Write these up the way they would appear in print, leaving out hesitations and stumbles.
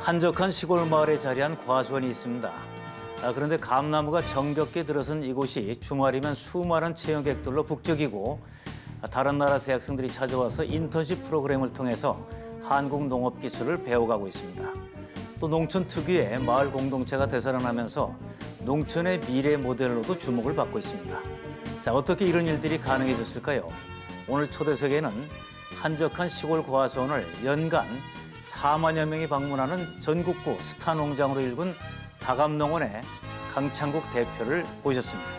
한적한 시골 마을에 자리한 과수원이 있습니다. 그런데 감나무가 정겹게 들어선 이곳이 주말이면 수많은 체험객들로 북적이고 다른 나라 대학생들이 찾아와서 인턴십 프로그램을 통해서 한국 농업 기술을 배워가고 있습니다. 또 농촌 특유의 마을 공동체가 되살아나면서 농촌의 미래 모델로도 주목을 받고 있습니다. 자, 어떻게 이런 일들이 가능해졌을까요? 오늘 초대석에는 한적한 시골 과수원을 연간 4만여 명이 방문하는 전국구 스타 농장으로 일군 다감농원의 강창국 대표를 모셨습니다.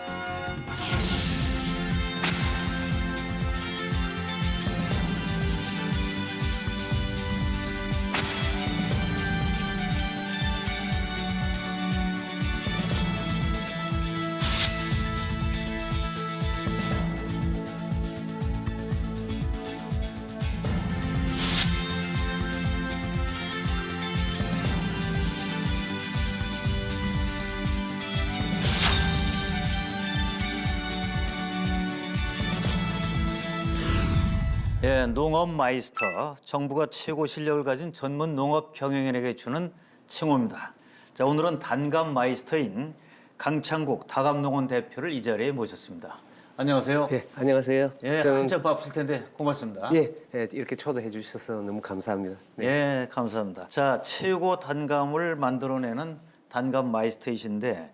예, 농업 마이스터, 정부가 최고 실력을 가진 전문 농업 경영인에게 주는 칭호입니다. 자, 오늘은 단감 마이스터인 강창국 다감농원 대표를 이 자리에 모셨습니다. 안녕하세요. 예, 안녕하세요. 예, 한참 바쁠 텐데 고맙습니다. 예, 이렇게 초대해 주셔서 너무 감사합니다. 네. 예, 감사합니다. 자, 최고 단감을 만들어내는 단감 마이스터이신데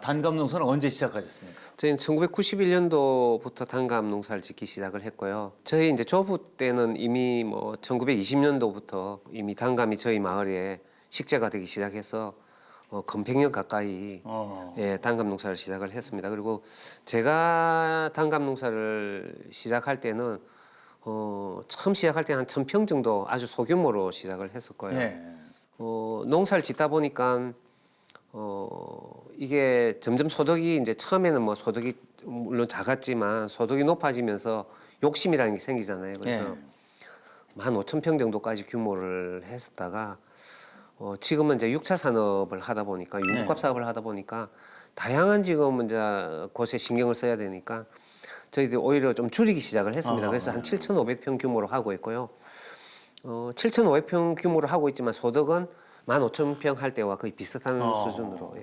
단감 농사는 언제 시작하셨습니까? 저희는 1991년도부터 단감 농사를 짓기 시작을 했고요. 저희 이제 조부 때는 이미 뭐 1920년도부터 이미 단감이 저희 마을에 식재가 되기 시작해서 건백년 가까이 예, 단감 농사를 시작을 했습니다. 그리고 제가 단감 농사를 시작할 때는 처음 시작할 때 한 1000평 정도 아주 소규모로 시작을 했었고요. 예. 농사를 짓다 보니까 이게 점점 소득이 이제 처음에는 뭐 소득이 물론 작았지만 소득이 높아지면서 욕심이라는 게 생기잖아요. 그래서 한 5,000평 정도까지 규모를 했었다가 지금은 이제 6차 산업을 하다 보니까 유목갑 사업을 하다 보니까 다양한 지금 이제 곳에 신경을 써야 되니까 저희들이 오히려 좀 줄이기 시작을 했습니다. 그래서 한 7,500평 규모로 하고 있고요. 7,500평 규모로 하고 있지만 소득은 15,000평 할 때와 거의 비슷한 수준으로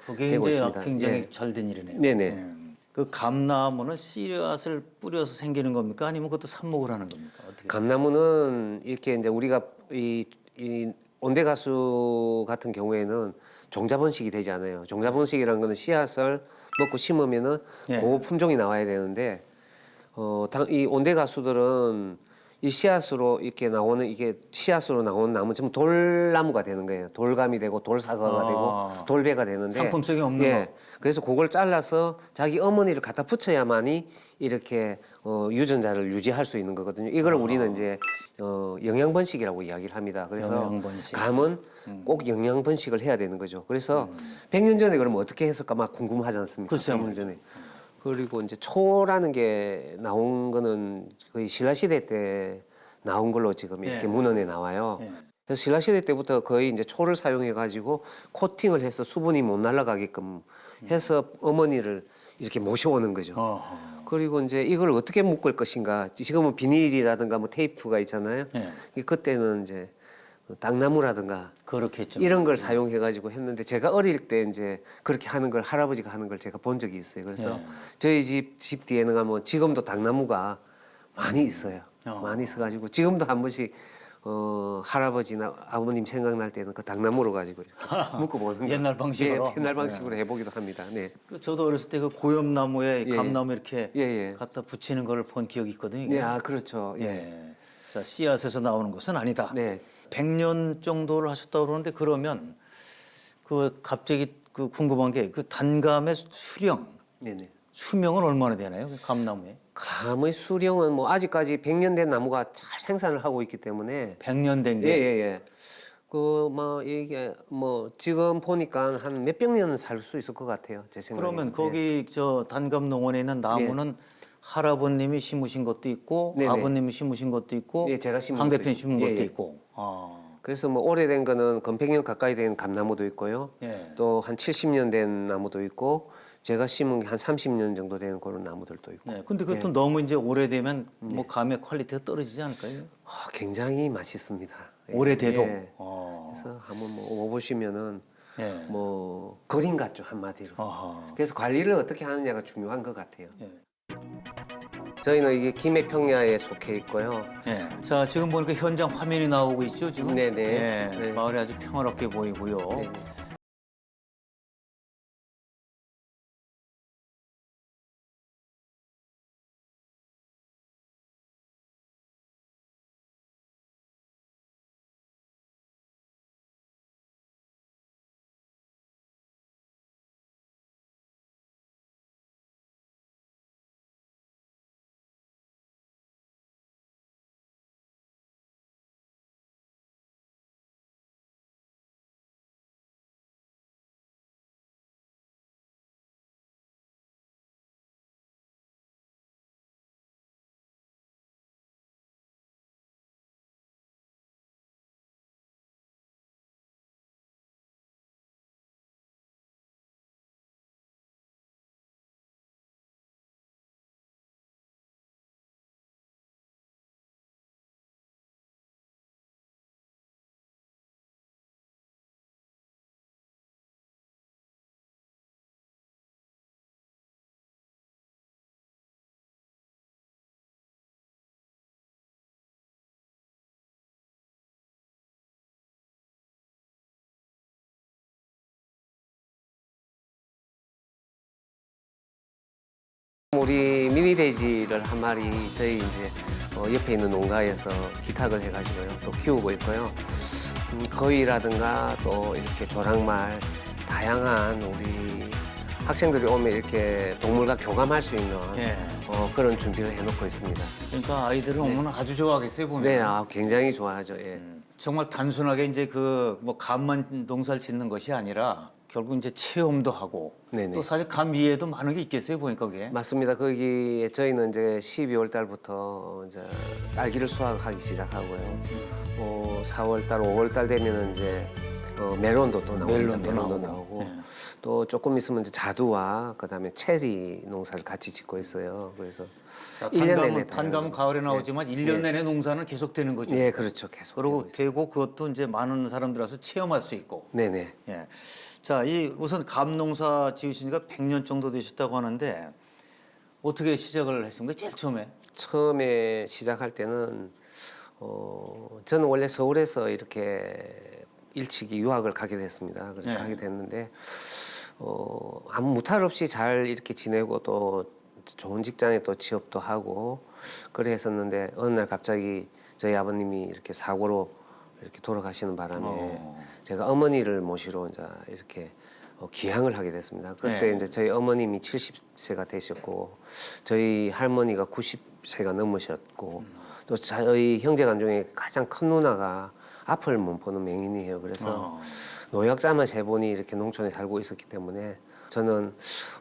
그게 되고 이제 있습니다. 굉장히 잘 된 일이네요. 네네. 그 감나무는 씨앗을 뿌려서 생기는 겁니까? 아니면 그것도 삽목을 하는 겁니까? 어떻게? 감나무는 이렇게 이제 우리가 이 온대가수 같은 경우에는 종자번식이 되지 않아요. 종자번식이라는 거는 씨앗을 먹고 심으면은 그 품종이 나와야 되는데 이 온대가수들은 이 씨앗으로 이렇게 나오는 이게 씨앗으로 나오는 나무 전부 돌나무가 되는 거예요. 돌감이 되고 돌사과가 되고 돌배가 되는데 상품성이 없는 거. 그래서 그걸 잘라서 자기 어머니를 갖다 붙여야만이 이렇게 유전자를 유지할 수 있는 거거든요. 이걸 우리는 이제 영양번식이라고 이야기를 합니다. 그래서 영양번식. 감은 꼭 영양번식을 해야 되는 거죠. 그래서 100년 전에 그러면 어떻게 했을까 막 궁금하지 않습니까? 글쎄요. 100년 전에. 그리고 이제 초라는 게 나온 거는 거의 신라시대 때 나온 걸로 지금 이렇게 문헌에 나와요. 그래서 신라시대 때부터 거의 이제 초를 사용해 가지고 코팅을 해서 수분이 못 날아가게끔 해서 어머니를 이렇게 모셔오는 거죠. 그리고 이제 이걸 어떻게 묶을 것인가. 지금은 비닐이라든가 뭐 테이프가 있잖아요. 그때는 이제 땅나무라든가 그렇겠죠. 이런 걸 사용해 가지고 했는데 제가 어릴 때 이제 그렇게 하는 걸 할아버지가 하는 걸 제가 본 적이 있어요. 그래서 저희 집 뒤에는 가면 지금도 당나무가 많이 있어요. 많이 있어 가지고 지금도 한 번씩 할아버지나 아버님 생각날 때는 그 당나무로 가지고 이렇게 묶어보는 거. 옛날 방식으로? 옛날 방식으로 해보기도 합니다. 네. 저도 어렸을 때 그 고염나무에 감나무 이렇게 예. 갖다 붙이는 걸 본 기억이 있거든요. 네, 그렇죠. 자, 씨앗에서 나오는 것은 아니다. 네. 100년 정도를 하셨다고 그러는데 그러면 그 갑자기 그 궁금한 게 그 단감의 수령, 네네. 수명은 얼마나 되나요? 그 감나무에? 감의 수령은 뭐 아직까지 100년 된 나무가 잘 생산을 하고 있기 때문에 100년 된 게? 예. 그 뭐 이게 뭐 지금 보니까 한 몇백 년은 살 수 있을 것 같아요. 제 생각에. 그러면 거기 저 단감 농원에 있는 나무는 할아버님이 심으신 것도 있고 아버님이 심으신 것도 있고 제가 심은 황 것도 대표님 심은 것도 예. 있고. 그래서 뭐 오래된 거는 건백년 가까이 된 감나무도 있고요. 또 한 70년 된 나무도 있고 제가 심은 게 한 30년 정도 되는 그런 나무들도 있고. 네. 근데 그것도 너무 이제 오래되면 뭐 감의 퀄리티가 떨어지지 않을까요? 굉장히 맛있습니다. 오래돼도. 그래서 한번 뭐 와보시면은 예. 뭐 그림 같죠 한마디로. 어허. 그래서 관리를 어떻게 하느냐가 중요한 것 같아요. 예. 저희는 이게 김해평야에 속해 있고요. 예. 자, 지금 보니까 현장 화면이 나오고 있죠, 지금? 네네. 예. 네. 마을이 아주 평화롭게 보이고요. 네네. 우리 미니 돼지를 한 마리 저희 이제 옆에 있는 농가에서 기탁을 해가지고요 또 키우고 있고요. 거위라든가 또 이렇게 조랑말 다양한 우리 학생들이 오면 이렇게 동물과 교감할 수 있는 예. 그런 준비를 해놓고 있습니다. 그러니까 아이들은 오면 아주 좋아하겠어요, 보면. 네, 굉장히 좋아하죠. 예. 정말 단순하게 이제 그 뭐 감만 농사를 짓는 것이 아니라 결국 이제 체험도 하고 네네. 또 사실 감 위에도 많은 게 있겠어요, 보니까 그게. 맞습니다. 거기에 저희는 이제 12월 달부터 이제 딸기를 수확하기 시작하고요. 4월 달, 5월 달 되면은 이제 멜론도 또 나오고, 멜론도 나오고. 나오고. 예. 또 조금 있으면 이제 자두와 그다음에 체리 농사를 같이 짓고 있어요. 그래서 자, 1년 내내 단감은, 다양한 단감은 가을에 나오지만 일 1년 내내 농사는 계속되는 거죠. 예, 그렇죠. 계속. 그리고 되고 있어요. 되고 그것도 이제 많은 사람들 와서 체험할 수 있고. 네네. 예. 자, 이 우선 감 농사 지으신 지가 100년 정도 되셨다고 하는데 어떻게 시작을 했습니까? 제일 처음에. 처음에 시작할 때는 저는 원래 서울에서 이렇게 일찍이 유학을 가게 됐습니다. 그래서 네. 가게 됐는데 아무 무탈 없이 잘 이렇게 지내고 또 좋은 직장에 또 취업도 하고 그래 했었는데 어느 날 갑자기 저희 아버님이 이렇게 사고로 이렇게 돌아가시는 바람에 제가 어머니를 모시러 이제 이렇게 귀향을 하게 됐습니다. 그때 네. 이제 저희 어머님이 70세가 되셨고 저희 할머니가 90세가 넘으셨고 또 저희 형제간 중에 가장 큰 누나가 앞을 못 보는 맹인이에요. 그래서 노약자만 세 분이 이렇게 농촌에 살고 있었기 때문에 저는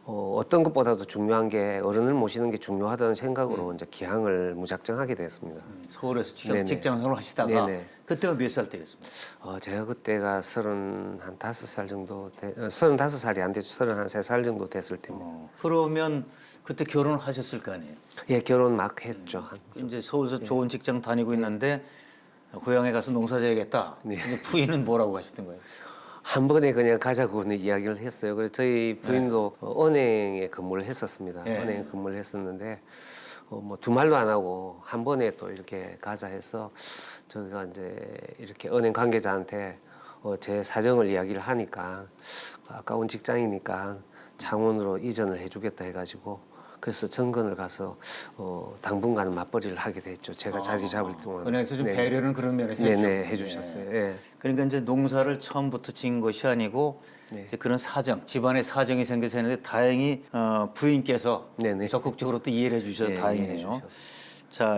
어떤 것보다도 중요한 게 어른을 모시는 게 중요하다는 생각으로 이제 기항을 무작정 하게 됐습니다. 서울에서 네네. 직장생활을 하시다가 네네. 그때가 몇 살 때였습니까? 제가 그때가 35살 정도, 35살이 안 되죠. 33살 정도 됐을 때입니다. 그러면 그때 결혼을 하셨을 거 아니에요? 예, 결혼 막 했죠. 이제 서울에서 좋은 직장 다니고 있는데 고향에 가서 농사 지어야겠다. 네. 근데 부인은 뭐라고 하셨던 거예요? 한 번에 그냥 가자고는 이야기를 했어요. 그래서 저희 부인도 은행에 근무를 했었습니다. 네. 은행에 근무를 했었는데 뭐 두 말도 안 하고 한 번에 또 이렇게 가자 해서 저희가 이제 이렇게 은행 관계자한테 제 사정을 이야기를 하니까 아까운 직장이니까 창원으로 이전을 해주겠다 해가지고 그래서 정근을 가서 당분간은 맞벌이를 하게 됐죠. 제가 자리 잡을 동안. 은행에서 좀 네. 배려는 그런 면에서 네네 해주셨군요. 해주셨어요. 예. 그러니까 이제 농사를 처음부터 지은 것이 아니고 네. 이제 그런 사정, 집안의 사정이 생겨서 했는데 다행히 부인께서 네네. 적극적으로 또 이해를 해주셔서 예, 다행이네요. 자,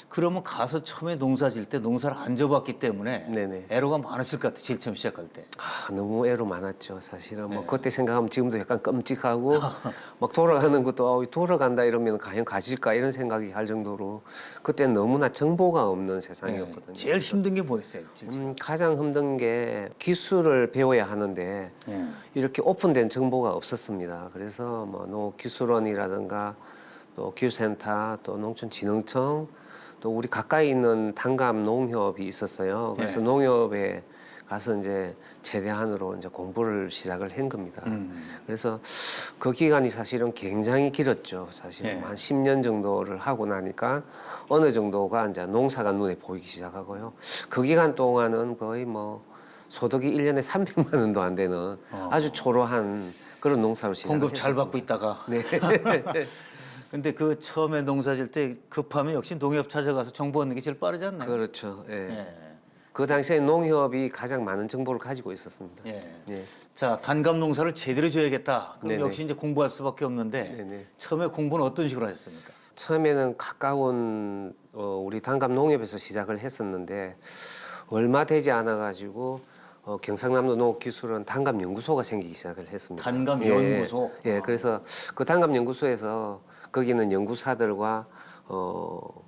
그러면 가서 처음에 농사 질 때 농사를 안 져봤기 때문에 네네. 애로가 많았을 것 같아요. 제일 처음 시작할 때. 너무 애로 많았죠. 사실은 네. 뭐 그때 생각하면 지금도 약간 끔찍하고 막 돌아가는 것도 돌아간다 이러면 과연 가실까 이런 생각이 할 정도로 그때는 너무나 정보가 없는 세상이었거든요. 제일 힘든 게 뭐였어요? 가장 힘든 게 기술을 배워야 하는데 예. 이렇게 오픈된 정보가 없었습니다. 그래서 뭐 농기술원이라든가 또 기술센터 또 농촌진흥청 또 우리 가까이 있는 단감 농협이 있었어요. 그래서 농협에 가서 이제 최대한으로 이제 공부를 시작을 한 겁니다. 그래서 그 기간이 사실은 굉장히 길었죠. 사실은 한 10년 정도를 하고 나니까 어느 정도가 이제 농사가 눈에 보이기 시작하고요. 그 기간 동안은 거의 뭐 소득이 1년에 300만 원도 안 되는 아주 초라한 그런 농사로 시작을 공급 잘 했었습니다. 받고 있다가. 네. 근데 그 처음에 농사 질 때 급하면 역시 농협 찾아가서 정보 얻는 게 제일 빠르지 않나요? 그렇죠. 예. 예. 그 당시에 농협이 가장 많은 정보를 가지고 있었습니다. 예. 예. 자, 단감 농사를 제대로 지어야겠다. 그럼 네네. 역시 이제 공부할 수밖에 없는데 네네. 처음에 공부는 어떤 식으로 하셨습니까? 처음에는 가까운 우리 단감 농협에서 시작을 했었는데 얼마 되지 않아 가지고 경상남도 농업기술원 단감 연구소가 생기기 시작을 했습니다. 단감 예, 연구소? 예, 그래서 그 단감 연구소에서 거기는 연구사들과 뭐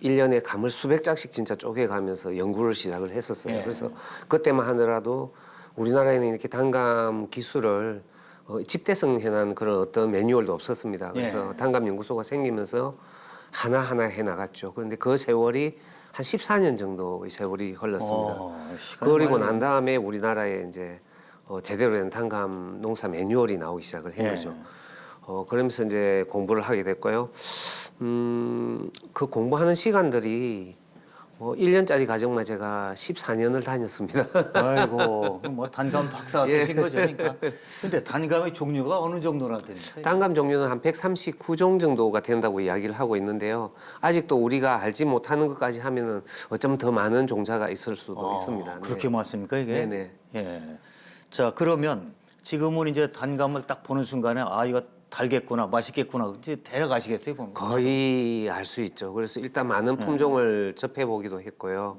1년에 감을 수백 장씩 진짜 쪼개가면서 연구를 시작을 했었어요. 예. 그래서 그때만 하더라도 우리나라에는 이렇게 단감 기술을 집대성 해놓은 그런 어떤 매뉴얼도 없었습니다. 그래서 예. 단감 연구소가 생기면서 하나하나 해 나갔죠. 그런데 그 세월이 한 14년 정도의 세월이 흘렀습니다. 시간이 그리고 많이 난 다음에 우리나라에 이제 제대로 된 단감 농사 매뉴얼이 나오기 시작을 한 예. 거죠. 그러면서 이제 공부를 하게 됐고요. 그 공부하는 시간들이 뭐 1년짜리 과정만 제가 14년을 다녔습니다. 아이고, 뭐 단감 박사가 예. 되신 거죠, 그러니까. 근데 단감의 종류가 어느 정도나 됩니까? 단감 종류는 한 139종 정도가 된다고 이야기를 하고 있는데요. 아직도 우리가 알지 못하는 것까지 하면은 어쩌면 더 많은 종자가 있을 수도 있습니다. 네. 그렇게 많습니까, 이게? 네네. 예. 자, 그러면 지금은 이제 단감을 딱 보는 순간에 아, 이거 달겠구나, 맛있겠구나. 이제 대략 아시겠어요, 보면? 거의 알 수 있죠. 그래서 일단 많은 품종을 접해보기도 했고요.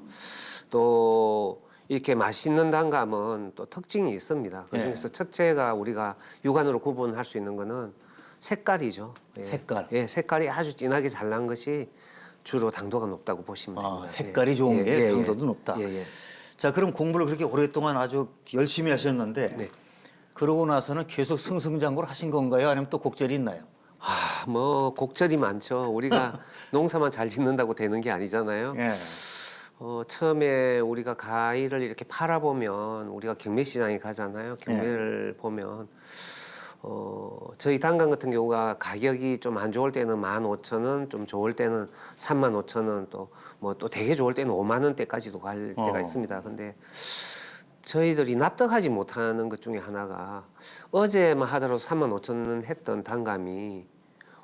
또 이렇게 맛있는 단감은 또 특징이 있습니다. 그중에서 첫째가 우리가 육안으로 구분할 수 있는 거는 색깔이죠. 예. 색깔. 예, 색깔이 아주 진하게 잘 난 것이 주로 당도가 높다고 보시면 됩니다. 색깔이 예. 좋은 예, 게 예, 당도도 예. 높다. 예, 예. 자, 그럼 공부를 그렇게 오랫동안 아주 열심히 하셨는데 네. 그러고 나서는 계속 승승장구를 하신 건가요? 아니면 또 곡절이 있나요? 뭐 곡절이 많죠. 우리가 농사만 잘 짓는다고 되는 게 아니잖아요. 예. 처음에 우리가 과일을 이렇게 팔아보면 우리가 경매시장에 가잖아요. 경매를 보면 저희 단감 같은 경우가 가격이 좀 안 좋을 때는 15,000원, 좀 좋을 때는 35,000원, 또 뭐 또 되게 좋을 때는 5만 원대까지도 갈 때가 있습니다. 근데 저희들이 납득하지 못하는 것 중에 하나가 어제만 하더라도 35,000원 했던 단감이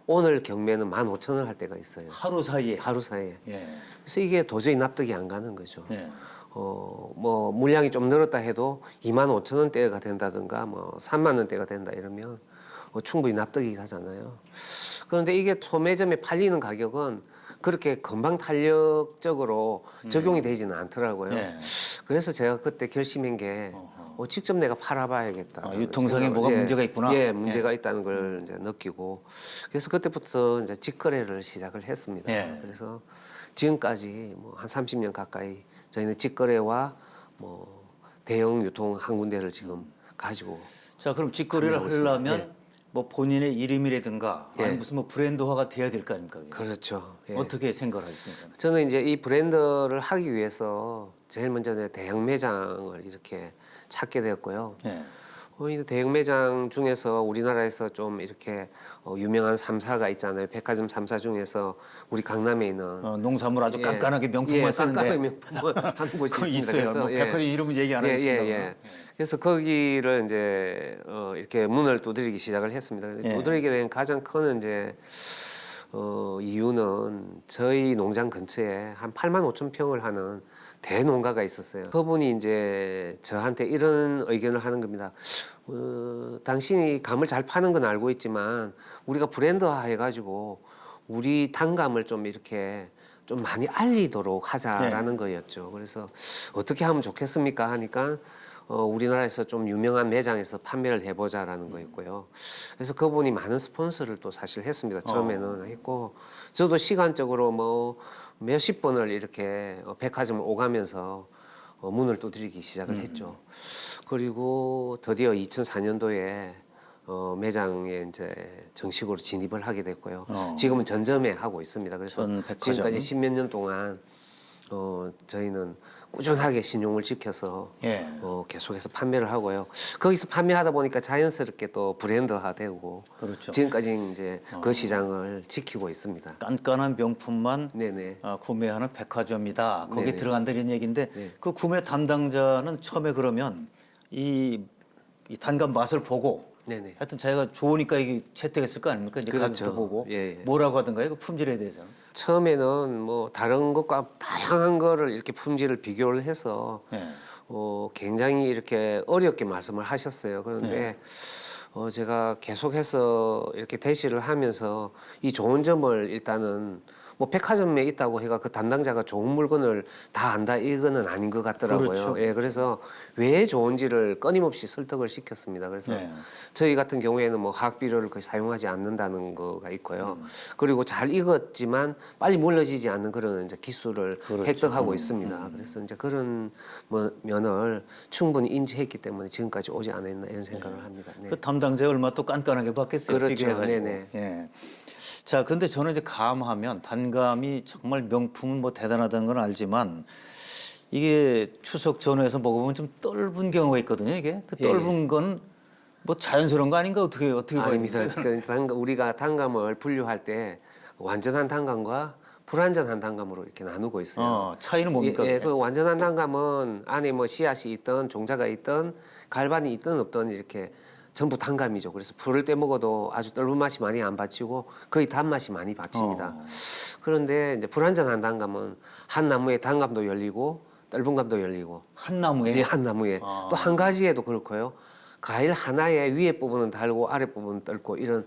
오늘 경매는 15,000원 할 때가 있어요. 하루 사이에. 하루 사이에. 예. 그래서 이게 도저히 납득이 안 가는 거죠. 예. 뭐 물량이 좀 늘었다 해도 25,000원대가 된다든가 뭐 3만 원대가 된다 이러면 충분히 납득이 가잖아요. 그런데 이게 소매점에 팔리는 가격은 그렇게 금방 탄력적으로 적용이 되지는 않더라고요. 예. 그래서 제가 그때 결심한 게 직접 내가 팔아봐야겠다. 유통상에 뭐가 문제가 있구나. 예, 문제가 있다는 걸 이제 느끼고 그래서 그때부터 이제 직거래를 시작을 했습니다. 예. 그래서 지금까지 뭐 한 30년 가까이 저희는 직거래와 뭐 대형 유통 한 군데를 지금 가지고. 자, 그럼 직거래를 하려면 뭐 본인의 이름이라든가 예. 아니 무슨 뭐 브랜드화가 돼야 될 거 아닙니까? 그게? 그렇죠. 예. 어떻게 생각을 하십니까? 저는 이제 이 브랜드를 하기 위해서 제일 먼저 대형 매장을 이렇게 찾게 되었고요. 예. 이 대형 매장 중에서 우리나라에서 좀 이렇게 유명한 3사가 있잖아요. 백화점 3사 중에서 우리 강남에 있는 농산물 아주 깐깐하게 명품만 쓰는데 깐깐하게 명품을 하는 곳이 그거 있습니다. 있어요. 뭐 백화점 이름은 얘기 안 하겠습니다. 그래서 거기를 이제 이렇게 문을 두드리기 시작을 했습니다. 두드리게 된 가장 큰 이제 이유는 저희 농장 근처에 한 8만 5천 평을 하는 대농가가 있었어요. 그분이 이제 저한테 이런 의견을 하는 겁니다. 당신이 감을 잘 파는 건 알고 있지만 우리가 브랜드화 해가지고 우리 단감을 좀 이렇게 좀 많이 알리도록 하자라는 거였죠. 그래서 어떻게 하면 좋겠습니까 하니까 우리나라에서 좀 유명한 매장에서 판매를 해보자라는 거였고요. 그래서 그분이 많은 스폰서를 또 사실 했습니다. 처음에는 했고 저도 시간적으로 뭐 몇십 번을 이렇게 백화점을 오가면서 문을 두드리기 시작을 했죠. 그리고 드디어 2004년도에 매장에 이제 정식으로 진입을 하게 됐고요. 지금은 전점에 하고 있습니다. 그래서 전 백화점. 지금까지 10몇 년 동안 저희는 꾸준하게 신용을 지켜서 예. 계속해서 판매를 하고요. 거기서 판매하다 보니까 자연스럽게 또 브랜드화되고 그렇죠. 지금까지 이제 그 시장을 지키고 있습니다. 깐깐한 명품만 네네. 구매하는 백화점이다. 거기 네네. 들어간다는 얘기인데 네. 그 구매 담당자는 처음에 그러면 이 단감 맛을 보고 네네. 하여튼 자기가 좋으니까 이게 채택했을 거 아닙니까? 이제 그렇죠. 가격도 보고 예, 예. 뭐라고 하던가요? 그 품질에 대해서는. 처음에는 뭐 다른 것과 다양한 거를 이렇게 품질을 비교를 해서 예. 굉장히 이렇게 어렵게 말씀을 하셨어요. 그런데 제가 계속해서 이렇게 대시를 하면서 이 좋은 점을 일단은 뭐 백화점에 있다고 해가 그 담당자가 좋은 물건을 다 안다 이거는 아닌 것 같더라고요. 그렇죠. 예, 그래서 왜 좋은지를 끊임없이 설득을 시켰습니다. 그래서 네. 저희 같은 경우에는 뭐 화학 비료를 거의 사용하지 않는다는 거가 있고요. 그리고 잘 익었지만 빨리 물러지지 않는 그런 이제 기술을 그렇죠. 획득하고 있습니다. 그래서 이제 그런 뭐 면을 충분히 인지했기 때문에 지금까지 오지 않았나 이런 생각을 합니다. 네. 그 담당자가 얼마나 또 깐깐하게 봤겠어요. 그렇죠. 비교해가지고. 네네. 예. 자, 근데 저는 이제 감하면 단감이 정말 명품은 뭐 대단하다는 건 알지만 이게 추석 전후에서 먹어보면 좀 떫은 경우가 있거든요. 이게 그 예, 떫은 건 뭐 자연스러운 거 아닌가 어떻게 봐야 아닙니다. 됩니까? 그러니까 우리가 단감을 분류할 때 완전한 단감과 불완전한 단감으로 이렇게 나누고 있어요. 차이는 뭡니까? 예, 그 완전한 단감은 안에 뭐 씨앗이 있던 종자가 있던 갈반이 있던 없던 이렇게 전부 단감이죠. 그래서 풀을 떼 먹어도 아주 떫은 맛이 많이 안 받치고 거의 단맛이 많이 받칩니다. 그런데 이제 불완전한 단감은 한 나무에 단감도 열리고 떫은 감도 열리고 한 나무에 예, 한 나무에 또 한 가지에도 그렇고요. 과일 하나에 위에 부분은 달고 아래 부분은 떫고 이런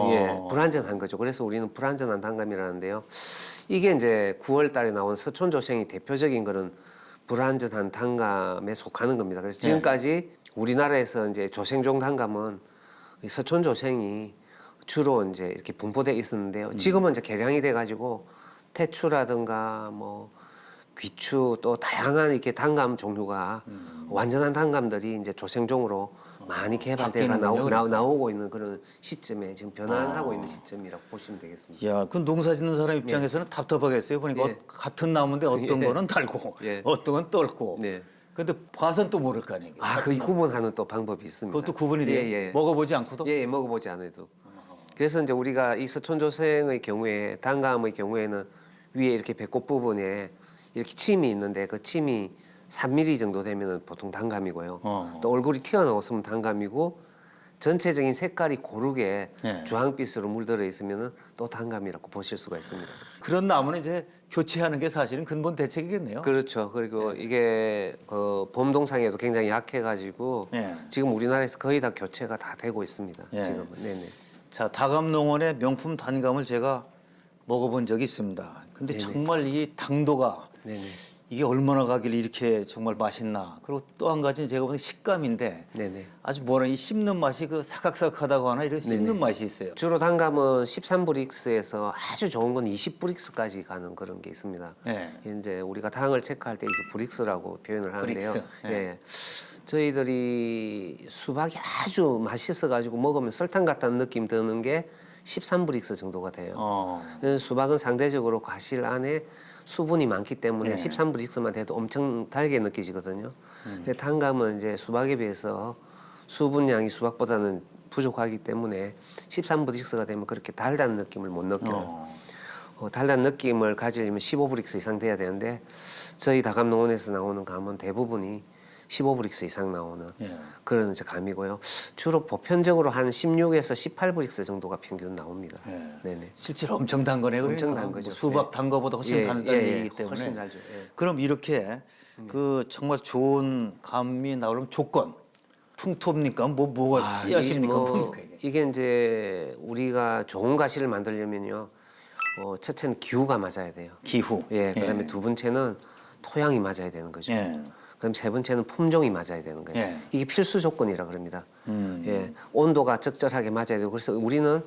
예, 불완전한 거죠. 그래서 우리는 불완전한 단감이라는데요. 이게 이제 9월 달에 나온 서촌조생이 대표적인 그런 불완전한 단감에 속하는 겁니다. 그래서 지금까지 우리나라에서 이제 조생종 단감은 이 서촌조생이 주로 이제 이렇게 분포돼 있었는데요. 지금은 이제 개량이 돼가지고 태추라든가 뭐 귀추 또 다양한 이렇게 단감 종류가 완전한 단감들이 이제 조생종으로 많이 개발돼가 바뀌는군요, 나오고 있는 그런 시점에 지금 변환하고 있는 시점이라고 보시면 되겠습니다. 야, 그 농사 짓는 사람 입장에서는 답답하겠어요. 보니까 예. 같은 나무인데 어떤 예. 거는 달고 예. 어떤 건 떫고. 네. 근데 봐선 또 모를 거 아니에요. 그 구분하는 또 방법이 있습니다. 그것도 구분이 돼요. 예, 예. 먹어보지 않고도. 예, 먹어보지 않아도. 그래서 이제 우리가 이 서촌조생의 경우에 단감의 경우에는 위에 이렇게 배꼽 부분에 이렇게 침이 있는데 그 침이 3mm 정도 되면은 보통 단감이고요. 또 얼굴이 튀어나왔으면 단감이고 전체적인 색깔이 고르게 네. 주황빛으로 물들어 있으면은 또 단감이라고 보실 수가 있습니다. 그런 나무는 이제 교체하는 게 사실은 근본 대책이겠네요. 그렇죠. 그리고 이게 그 봄동상에도 굉장히 약해가지고 네. 지금 우리나라에서 거의 다 교체가 다 되고 있습니다. 네. 지금은. 네네. 자, 다감농원의 명품 단감을 제가 먹어본 적이 있습니다. 근데 정말 이 당도가 네네. 이게 얼마나 가길래 이렇게 정말 맛있나. 그리고 또 한 가지는 제가 보는 식감인데 네네. 아주 뭐라 이 씹는 맛이 그 사각사각하다고 하나 이런 씹는 맛이 있어요. 주로 단감은 13브릭스에서 아주 좋은 건 20브릭스까지 가는 그런 게 있습니다. 네. 이제 우리가 당을 체크할 때 이게 브릭스라고 표현을 하는데요. 브릭스. 네. 예. 저희들이 수박이 아주 맛있어 가지고 먹으면 설탕 같다는 느낌 드는 게 13브릭스 정도가 돼요. 그래서 수박은 상대적으로 과실 안에 수분이 많기 때문에 13브릭스만 돼도 엄청 달게 느껴지거든요. 근데 단감은 이제 수박에 비해서 수분량이 수박보다는 부족하기 때문에 13브릭스가 되면 그렇게 달다는 느낌을 못 느껴요. 달다는 느낌을 가지려면 15브릭스 이상 돼야 되는데 저희 다감농원에서 나오는 감은 대부분이 15브릭스 이상 나오는 그런 이제 감이고요. 주로 보편적으로 한 16에서 18브릭스 정도가 평균 나옵니다. 네네. 실제로 엄청 단 거네요. 엄청 그러니까 단 거죠. 수박 단 거보다 훨씬 단다는 얘기이기 때문에. 훨씬 달죠. 예. 그럼 이렇게 그 정말 좋은 감이 나오려면 조건 풍토입니까? 뭐가 씨앗입니까? 뭡니까 이게? 이게 이제 우리가 좋은 가시를 만들려면요. 첫째는 기후가 맞아야 돼요. 기후. 예. 그다음에 두 번째는 토양이 맞아야 되는 거죠. 그다음 세 번째는 품종이 맞아야 되는 거예요. 예. 이게 필수 조건이라 그럽니다. 예. 온도가 적절하게 맞아야 되고 그래서 우리는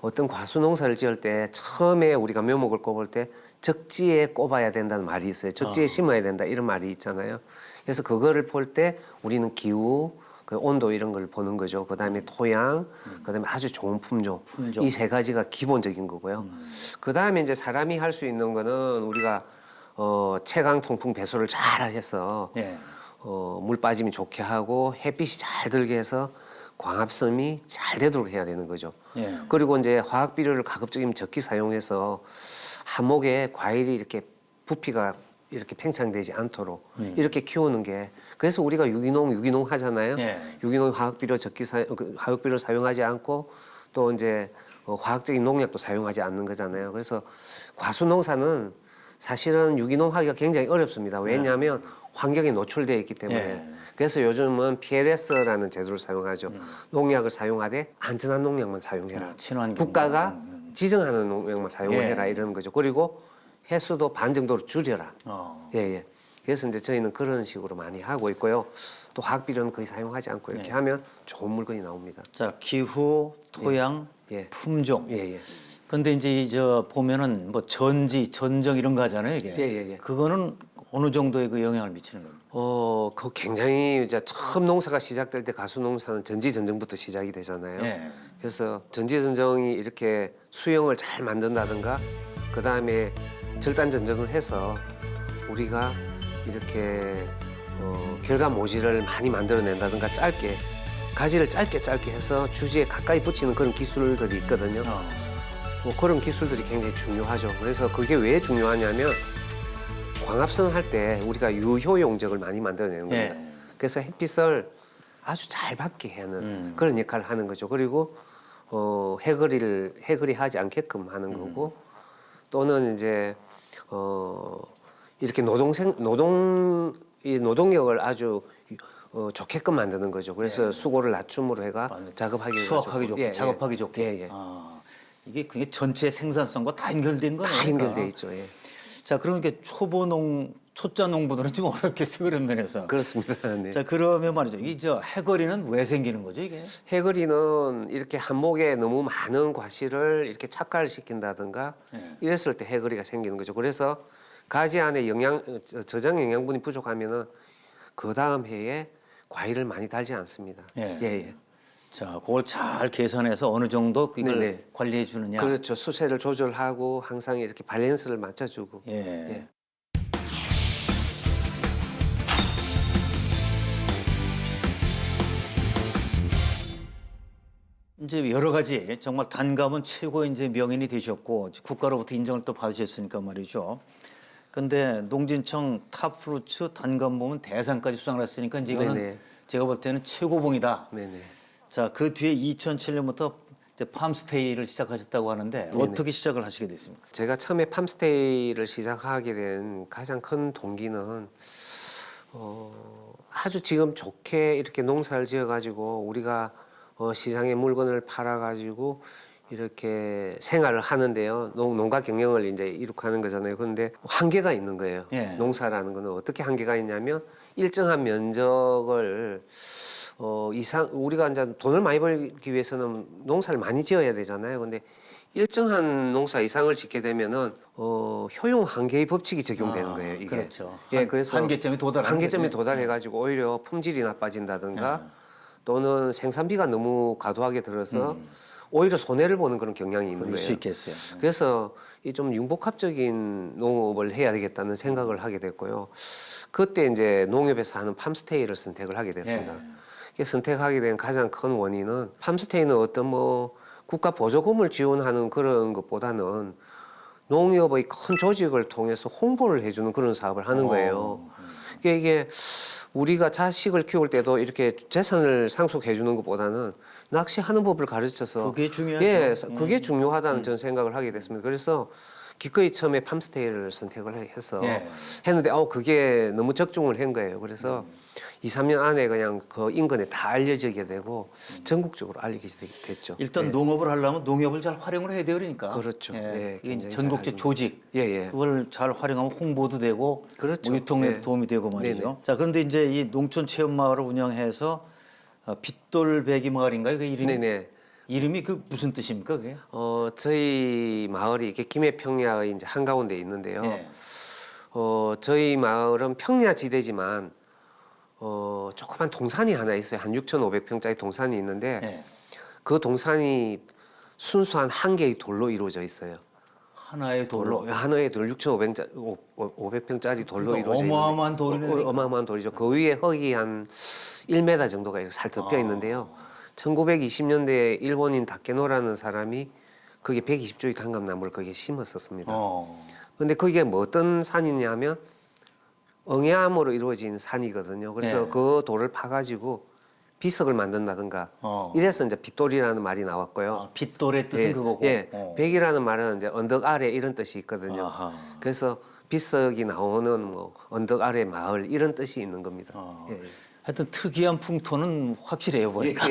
어떤 과수 농사를 지을 때 처음에 우리가 묘목을 꼽을 때 적지에 꼽아야 된다는 말이 있어요. 적지에 심어야 된다 이런 말이 있잖아요. 그래서 그거를 볼 때 우리는 기후 그 온도 이런 걸 보는 거죠. 그다음에 토양, 그다음에 아주 좋은 품종. 이 세 가지가 기본적인 거고요. 그다음에 이제 사람이 할 수 있는 거는 우리가 채광 통풍 배수를 잘 해서 예. 물 빠짐이 좋게 하고 햇빛이 잘 들게 해서 광합성이 잘 되도록 해야 되는 거죠. 예. 그리고 이제 화학 비료를 가급적이면 적게 사용해서 한목에 과일이 이렇게 부피가 이렇게 팽창되지 않도록 이렇게 키우는 게, 그래서 우리가 유기농 하잖아요. 예. 유기농 화학 비료 화학 비료 사용하지 않고 또 이제 화학적인 농약도 사용하지 않는 거잖아요. 그래서 과수 농사는 사실은 유기농 하기가 굉장히 어렵습니다. 왜냐하면 환경에 노출되어 있기 때문에. 예. 그래서 요즘은 PLS라는 제도를 사용하죠. 농약을 사용하되 안전한 농약만 사용해라. 친환경. 국가가 지정하는 농약만 사용해라 예. 이러는 거죠. 그리고 해수도 반 정도로 줄여라. 어. 예, 예. 그래서 이제 저희는 그런 식으로 많이 하고 있고요. 또 화학 비료는 거의 사용하지 않고 이렇게 하면 좋은 물건이 나옵니다. 자, 기후, 토양, 예. 품종. 예, 예. 근데 이제 저 보면은 뭐 전지, 전정 이런 거 하잖아요, 이게. 예, 예, 예. 그거는 어느 정도의 그 영향을 미치는 겁니까? 그 굉장히 이제 처음 농사가 시작될 때 가수 농사는 전지전정부터 시작이 되잖아요. 예. 그래서 전지전정이 이렇게 수영을 잘 만든다든가, 그 다음에 절단전정을 해서 우리가 이렇게 결과 모지를 많이 만들어낸다든가, 짧게 가지를 짧게 해서 주지에 가까이 붙이는 그런 기술들이 있거든요. 뭐 그런 기술들이 굉장히 중요하죠. 그래서 그게 왜 중요하냐면 광합성 할 때 우리가 유효용적을 많이 만들어내는 겁니다. 예. 그래서 햇빛을 아주 잘 받게 하는 그런 역할을 하는 거죠. 그리고 해거리 하지 않게끔 하는 거고, 또는 이제 이렇게 노동력을 아주 좋게끔 만드는 거죠. 그래서 수고를 낮춤으로 해가 작업하기 수확하기 좋게, 예, 작업하기 예. 좋게. 예, 예. 이게 그게 전체 생산성과 다 연결된 거네요. 다 그러니까. 연결돼 있죠. 예. 자, 그러니까 초짜 농부들은 좀 어렵겠어요, 그런 면에서. 그렇습니다. 네. 자, 그러면 말이죠. 이 저 해거리는 왜 생기는 거죠, 이게? 해거리는 이렇게 한목에 너무 많은 과실을 이렇게 착갈시킨다든가 이랬을 때 해거리가 생기는 거죠. 그래서 가지 안에 저장 영양분이 부족하면은 그 다음 해에 과일을 많이 달지 않습니다. 예. 예. 자, 그걸 잘 계산해서 어느 정도 이걸 네네. 관리해 주느냐. 그렇죠. 수세를 조절하고 항상 이렇게 밸런스를 맞춰주고. 예. 이제 여러 가지 정말 단감은 최고 이제 명인이 되셨고 국가로부터 인정을 또 받으셨으니까 말이죠. 근데 농진청 탑프루츠 단감 부문 대상까지 수상을 했으니까 이제 이거는 네네. 제가 볼 때는 최고봉이다. 네네. 자, 그 뒤에 2007년부터 이제 팜스테이를 시작하셨다고 하는데 어떻게 시작을 하시게 됐습니까? 제가 처음에 팜스테이를 시작하게 된 가장 큰 동기는 아주 지금 좋게 이렇게 농사를 지어가지고 우리가 시장에 물건을 팔아가지고 이렇게 생활을 하는데요. 농가 경영을 이제 이룩하는 거잖아요. 그런데 한계가 있는 거예요. 예. 농사라는 거는 어떻게 한계가 있냐면 일정한 면적을 우리가 이제 돈을 많이 벌기 위해서는 농사를 많이 지어야 되잖아요. 근데 일정한 농사 이상을 짓게 되면은 효용 한계의 법칙이 적용되는 거예요. 이게. 그렇죠. 예, 그래서 한계점에 도달하는 한계점에 거죠. 도달해가지고 오히려 품질이 나빠진다든가 또는 생산비가 너무 과도하게 들어서 오히려 손해를 보는 그런 경향이 있는 그럴 거예요. 수 있겠어요. 그래서 이 좀 융복합적인 농업을 해야 되겠다는 생각을 하게 됐고요. 그때 이제 농협에서 하는 팜스테이를 선택을 하게 됐습니다. 이게 선택하게 된 가장 큰 원인은 팜스테이는 어떤 뭐 국가 보조금을 지원하는 그런 것보다는 농협의 큰 조직을 통해서 홍보를 해주는 그런 사업을 하는 거예요. 이게 우리가 자식을 키울 때도 이렇게 재산을 상속해 주는 것보다는 낚시하는 법을 가르쳐서 그게 중요하죠. 예, 그게 중요하다는 저는 생각을 하게 됐습니다. 그래서 기꺼이 처음에 팜스테이를 선택을 해서 했는데 그게 너무 적중을 한 거예요. 그래서 2, 3년 안에 그냥 그 인근에 다 알려지게 되고 전국적으로 알리게 됐죠. 일단 농업을 하려면 농협을 잘 활용을 해야 돼요, 그러니까. 그렇죠. 예, 이게 굉장히 전국적 잘 조직. 예. 그걸 잘 활용하면 홍보도 되고 그렇죠. 뭐 유통에도 예. 도움이 되고 말이죠. 네네. 자, 그런데 이제 이 농촌 체험 마을을 운영해서 빗돌배기 마을인가요? 그 이름이? 네네. 이름이 그 무슨 뜻입니까, 그게? 저희 마을이 이렇게 김해평야의 이제 한가운데 있는데요. 예. 저희 마을은 평야지대지만 조그만 동산이 하나 있어요. 한 6,500평짜리 동산이 있는데 예. 그 동산이 순수한 한 개의 돌로 이루어져 있어요. 하나의 돌로. 하나의 돌 6,500평짜리 돌로 그러니까 이루어져 어마어마한 있는 돌이네. 어마어마한 돌이죠. 그 위에 흙이 한 1m 정도가 이렇게 살 덮여 있는데요. 1920년대에 일본인 다케노라는 사람이 거기에 120조의 단감나무를 거기에 심었었습니다. 근데 그게 뭐 어떤 산이냐면 엉애암으로 이루어진 산이거든요. 그래서 네. 그 돌을 파가지고 비석을 만든다든가 어. 이래서 이제 빗돌이라는 말이 나왔고요. 아, 빗돌의 뜻은 예, 그거고. 예. 어. 백이라는 말은 이제 언덕 아래 이런 뜻이 있거든요. 아하. 그래서 비석이 나오는 뭐 언덕 아래 마을 이런 뜻이 있는 겁니다. 예. 하여튼 특이한 풍토는 확실해요 보니까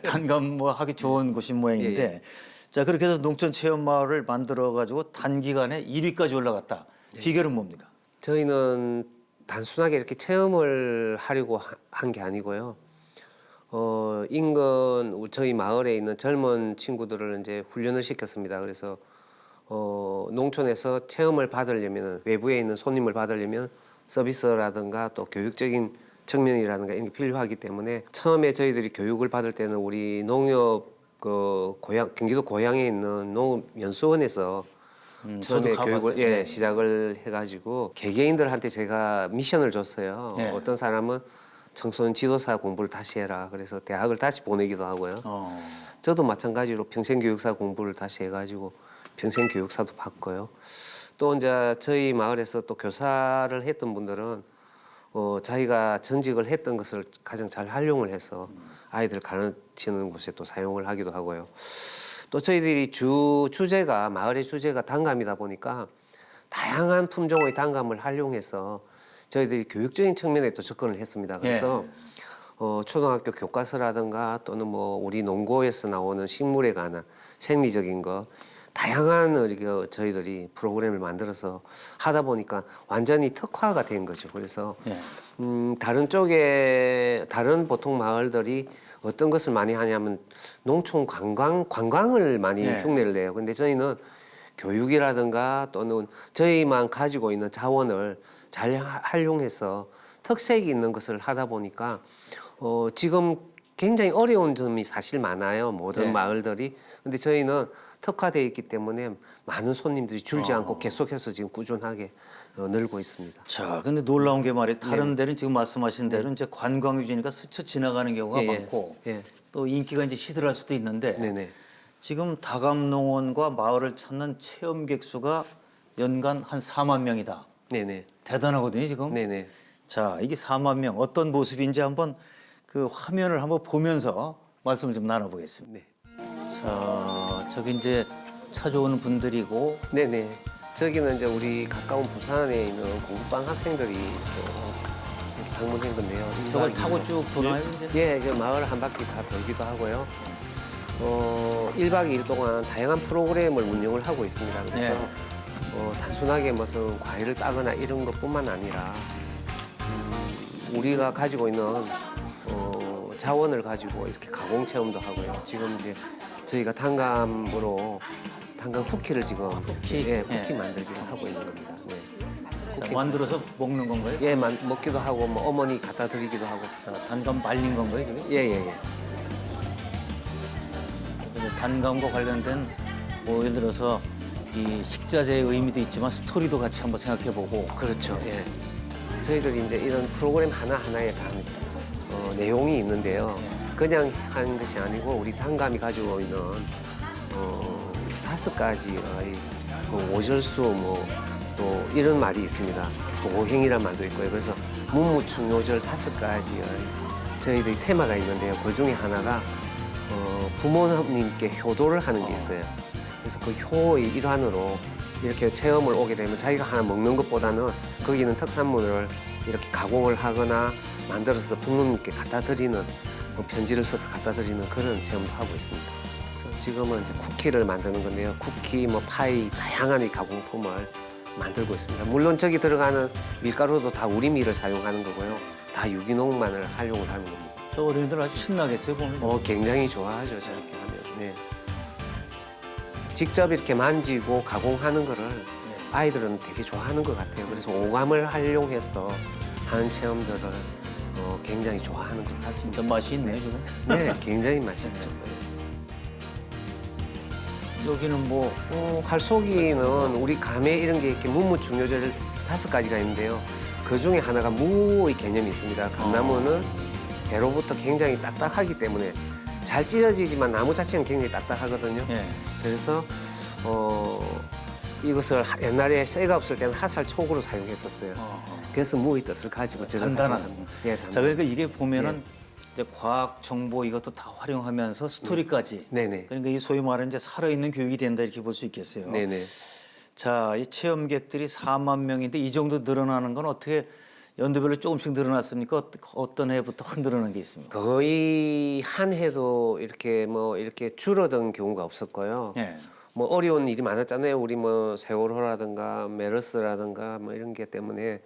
단감 뭐 하기 좋은 곳인 모양인데 자 그렇게 해서 농촌 체험 마을을 만들어 가지고 단기간에 1위까지 올라갔다. 비결은 뭡니까? 저희는 단순하게 이렇게 체험을 하려고 한 게 아니고요. 인근 저희 마을에 있는 젊은 친구들을 이제 훈련을 시켰습니다. 그래서 농촌에서 체험을 받으려면 외부에 있는 손님을 받으려면 서비스라든가 또 교육적인 측면이라든가 이런 게 필요하기 때문에 처음에 저희들이 교육을 받을 때는 우리 농협 경기도 고향에 있는 농업연수원에서 처음에 저도 교육을 가봤어요. 시작을 해가지고 개개인들한테 제가 미션을 줬어요. 예. 어떤 사람은 청소년 지도사 공부를 다시 해라. 그래서 대학을 다시 보내기도 하고요. 저도 마찬가지로 평생교육사 공부를 다시 해가지고 평생교육사도 받고요. 또 이제 저희 마을에서 또 교사를 했던 분들은 자기가 전직을 했던 것을 가장 잘 활용을 해서 아이들 가르치는 곳에 또 사용을 하기도 하고요. 또 저희들이 주제가 마을의 주제가 단감이다 보니까 다양한 품종의 단감을 활용해서 저희들이 교육적인 측면에 또 접근을 했습니다. 그래서 초등학교 교과서라든가 또는 뭐 우리 농고에서 나오는 식물에 관한 생리적인 것 다양한 저희들이 프로그램을 만들어서 하다 보니까 완전히 특화가 된 거죠. 그래서 다른 보통 마을들이 어떤 것을 많이 하냐면 농촌 관광을 많이 흉내를 내요. 근데 저희는 교육이라든가 또는 저희만 가지고 있는 자원을 잘 활용해서 특색이 있는 것을 하다 보니까 지금 굉장히 어려운 점이 사실 많아요. 모든 마을들이. 근데 저희는 특화되어 있기 때문에 많은 손님들이 줄지 않고 계속해서 지금 꾸준하게 늘고 있습니다. 자, 근데 놀라운 게 말이에요. 다른 데는 지금 말씀하신 대로 이제 관광 위주니까 스쳐 지나가는 경우가 많고 또 인기가 이제 시들할 수도 있는데 네네. 지금 다감농원과 마을을 찾는 체험객 수가 연간 한 4만 명이다. 네네. 대단하거든요, 지금. 네네. 자, 이게 4만 명 어떤 모습인지 한번 그 화면을 한번 보면서 말씀을 좀 나눠보겠습니다. 네. 자, 저기 이제 찾아오는 분들이고 네네. 저기는 이제 우리 가까운 부산에 있는 공부방 학생들이 이렇게 방문한 건데요. 저걸 타고 쭉 돌아요, 이제? 예, 이제 마을 한 바퀴 다 돌기도 하고요. 1박 2일 동안 다양한 프로그램을 운영을 하고 있습니다. 그래서 단순하게 무슨 과일을 따거나 이런 것뿐만 아니라 우리가 가지고 있는 자원을 가지고 이렇게 가공 체험도 하고요. 지금 이제 저희가 단감 쿠키를 지금 쿠키? 쿠키 만들기를 하고 있는 겁니다. 네. 자, 만들어서 먹는 건가요? 예, 먹기도 하고 뭐 어머니 갖다 드리기도 하고. 자, 단감 말린 건가요, 지금? 예. 단감과 관련된 뭐 예를 들어서 이 식자재의 의미도 있지만 스토리도 같이 한번 생각해보고. 그렇죠. 예. 저희들이 이제 이런 프로그램 하나하나에 다 내용이 있는데요. 그냥 하는 것이 아니고 우리 단감이 가지고 있는 5가지의 오절수 또 이런 말이 있습니다. 또 오행이란 말도 있고요. 그래서 문무충요절 5가지의 저희들이 테마가 있는데요. 그 중에 하나가 부모님께 효도를 하는 게 있어요. 그래서 그 효의 일환으로 이렇게 체험을 오게 되면 자기가 하나 먹는 것보다는 거기 있는 특산물을 이렇게 가공을 하거나 만들어서 부모님께 갖다 드리는 편지를 써서 갖다 드리는 그런 체험도 하고 있습니다. 그래서 지금은 이제 쿠키를 만드는 건데요. 쿠키, 파이, 다양한 이 가공품을 만들고 있습니다. 물론 저기 들어가는 밀가루도 다 우리 밀을 사용하는 거고요. 다 유기농만을 활용을 하는 겁니다. 저 어린이들 아주 신나겠어요, 보면. 굉장히 좋아하죠, 저렇게 하면. 네. 직접 이렇게 만지고 가공하는 거를 아이들은 되게 좋아하는 것 같아요. 그래서 오감을 활용해서 하는 체험들을 굉장히 좋아하는 것 같습니다. 좀 맛이 있네 지금. 네, 굉장히 맛있죠. 여기는 뭐 활쏘기는 우리 감에 이런 게 이렇게 문무중요절 5가지가 있는데요. 그 중에 하나가 무의 개념이 있습니다. 감나무는 배로부터 굉장히 딱딱하기 때문에 잘 찢어지지만 나무 자체는 굉장히 딱딱하거든요. 예. 그래서 이것을 옛날에 쇠가 없을 때는 하살 촉으로 사용했었어요. 그래서 무의 뜻을 가지고 저걸 단단한. 활용합니다. 예, 단단. 자 그러니까 이게 보면은 이제 과학 정보 이것도 다 활용하면서 스토리까지. 네네. 그러니까 이 소위 말하는 이제 살아있는 교육이 된다 이렇게 볼 수 있겠어요. 네네. 자, 이 체험객들이 4만 명인데 이 정도 늘어나는 건 어떻게 연도별로 조금씩 늘어났습니까? 어떤 해부터 확 늘어난 게 있습니까? 거의 한 해도 이렇게 줄어든 경우가 없었고요. 예. 뭐 어려운 일이 많았잖아요. 우리 뭐 세월호라든가 메르스라든가 뭐 이런 게 때문에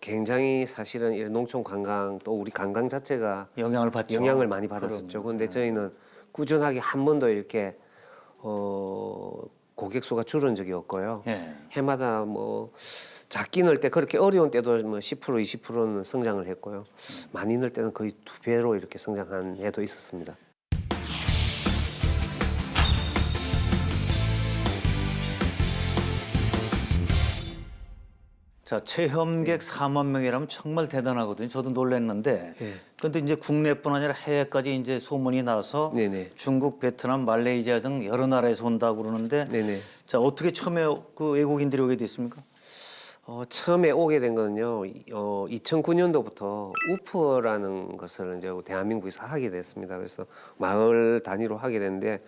굉장히 사실은 이런 농촌 관광 또 우리 관광 자체가 영향을 받죠. 영향을 많이 받았었죠. 그런데 저희는 꾸준하게 한 번도 이렇게 고객 수가 줄은 적이 없고요. 예. 해마다 뭐 작게 넣을 때 그렇게 어려운 때도 뭐 10% 20%는 성장을 했고요. 많이 넣을 때는 거의 2배로 이렇게 성장한 해도 있었습니다. 자, 체험객 4만 명이라면 정말 대단하거든요. 저도 놀랐는데. 예. 근데 이제 국내뿐 아니라 해외까지 이제 소문이 나서 네네. 중국, 베트남, 말레이시아 등 여러 나라에서 온다고 그러는데 네네. 자, 어떻게 처음에 그 외국인들이 오게 됐습니까? 처음에 오게 된 거는요. 2009년도부터 우프라는 것을 이제 대한민국에서 하게 됐습니다. 그래서 마을 단위로 하게 됐는데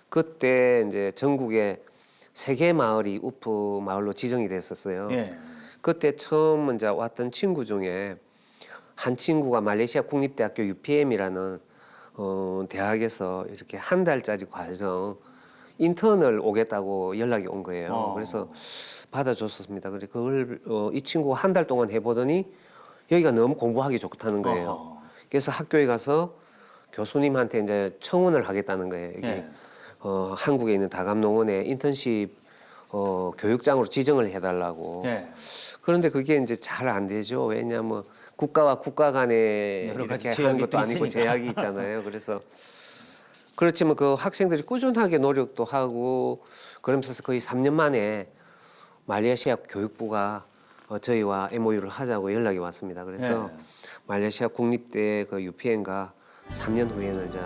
그때 이제 전국에 3개 마을이 우프 마을로 지정이 됐었어요. 예. 그때 처음 먼저 왔던 친구 중에 한 친구가 말레이시아 국립대학교 UPM이라는 대학에서 이렇게 한 달짜리 과정 인턴을 오겠다고 연락이 온 거예요. 그래서 받아줬었습니다. 그래 그걸 이 친구가 한 달 동안 해보더니 여기가 너무 공부하기 좋다는 거예요. 그래서 학교에 가서 교수님한테 이제 청원을 하겠다는 거예요. 여기 예. 한국에 있는 다감농원에 인턴십 교육장으로 지정을 해달라고. 예. 그런데 그게 이제 잘 안 되죠. 왜냐하면 국가와 국가 간에 여러 가지 이렇게 하는 제약이 것도 또 아니고 있으니까. 제약이 있잖아요. 그래서 그렇지만 그 학생들이 꾸준하게 노력도 하고 그러면서 거의 3년 만에 말레이시아 교육부가 저희와 MOU를 하자고 연락이 왔습니다. 그래서 말레이시아 국립대 그 UPM과 3년 후에는 이제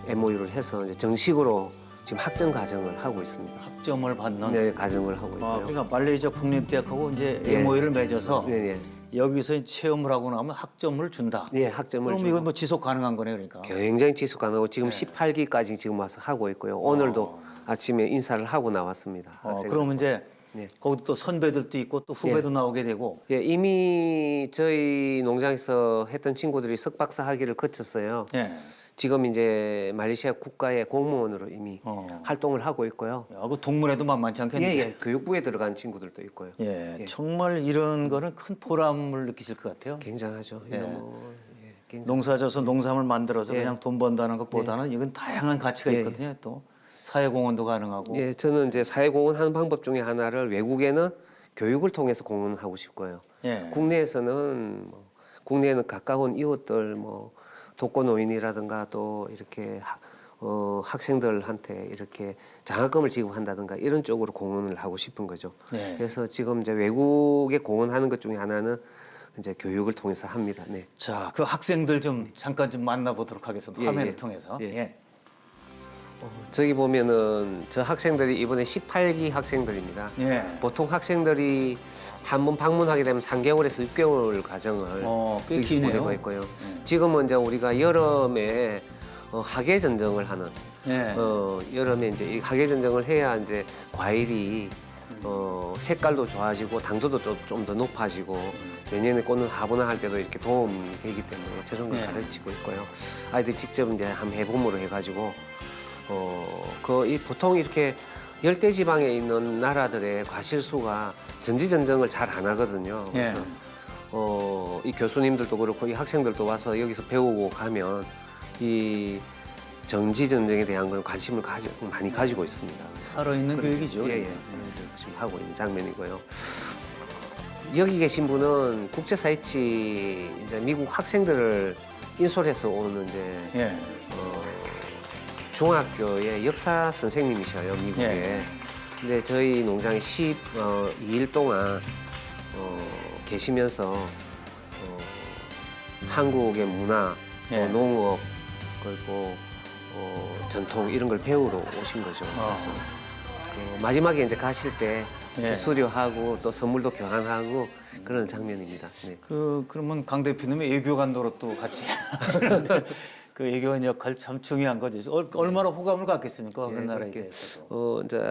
MOU를 해서 이제 정식으로 지금 학점 과정을 하고 있습니다. 학점을 받는. 네, 과정을 하고 있고요. 그러니까 말레이시아 국립대학하고 이제 예. MOU를 맺어서 네, 네. 여기서 체험을 하고 나면 학점을 준다. 네, 학점을 그럼 주고. 이건 뭐 지속 가능한 거네 그러니까. 굉장히 지속 가능하고 지금 18기까지 지금 와서 하고 있고요. 오늘도 아침에 인사를 하고 나왔습니다. 학생들. 그러면 이제 네. 거기도 또 선배들도 있고 또 후배도 나오게 되고. 예, 이미 저희 농장에서 했던 친구들이 석박사 학위를 거쳤어요. 예. 지금 이제 말레이시아 국가의 공무원으로 이미 어. 활동을 하고 있고요. 야, 그 동문회도 만만치 예, 않겠네요. 예, 교육부에 들어간 친구들도 있고요. 예, 정말 이런 거는 큰 보람을 느끼실 것 같아요. 굉장하죠. 예. 이거 뭐, 예, 굉장히. 농사져서 농산물 만들어서 예. 그냥 돈 번다는 것보다는 이건 다양한 가치가 예. 있거든요. 또 사회공헌도 가능하고. 예, 저는 이제 사회공헌 하는 방법 중에 하나를 외국에는 교육을 통해서 공헌하고 싶고요. 예. 국내에서는 뭐, 국내에는 가까운 이웃들 뭐 독거노인이라든가 또 이렇게 학생들한테 이렇게 장학금을 지급한다든가 이런 쪽으로 공헌을 하고 싶은 거죠. 네. 그래서 지금 이제 외국에 공헌하는 것 중에 하나는 이제 교육을 통해서 합니다. 네. 자, 그 학생들 좀 잠깐 좀 만나보도록 하겠습니다. 예, 화면을 예. 통해서. 예. 예. 저기 보면은 저 학생들이 이번에 18기 학생들입니다. 예. 보통 학생들이 한 번 방문하게 되면 3개월에서 6개월 과정을 꽤 여기서 기네요. 보내고 있고요. 지금은 이제 우리가 여름에 학예 전쟁을 하는 예. 여름에 이제 이 학예 전쟁을 해야 이제 과일이 색깔도 좋아지고 당도도 좀 더 높아지고 내년에 꽃을 화분화할 때도 이렇게 도움이 되기 때문에 저런 걸 네. 가르치고 있고요. 아이들 직접 이제 한번 해봄으로 해가지고 보통 이렇게 열대 지방에 있는 나라들의 과실수가 전지전쟁을 잘 안 하거든요. 그래서 이 교수님들도 그렇고 이 학생들도 와서 여기서 배우고 가면 이 정지전쟁에 대한 걸 관심을 많이 가지고 있습니다. 살아있는 교육이죠. 예, 예. 지금 하고 있는 장면이고요. 여기 계신 분은 국제사이치 이제 미국 학생들을 인솔해서 오는 이제 예. 중학교의 역사 선생님이셔요, 미국에. 예. 근데 저희 농장에 12일 동안 계시면서 한국의 문화, 예. 농업, 그리고 전통 이런 걸 배우러 오신 거죠. 아. 그래서 그 마지막에 이제 가실 때 예. 수료하고 또 선물도 교환하고 그런 장면입니다. 네. 그러면 강 대표님의 외교관으로 또 같이 그 외교관 역할 참 중요한 거죠. 얼마나 호감을 갖겠습니까? 그 나라에 그렇게, 대해서. 이제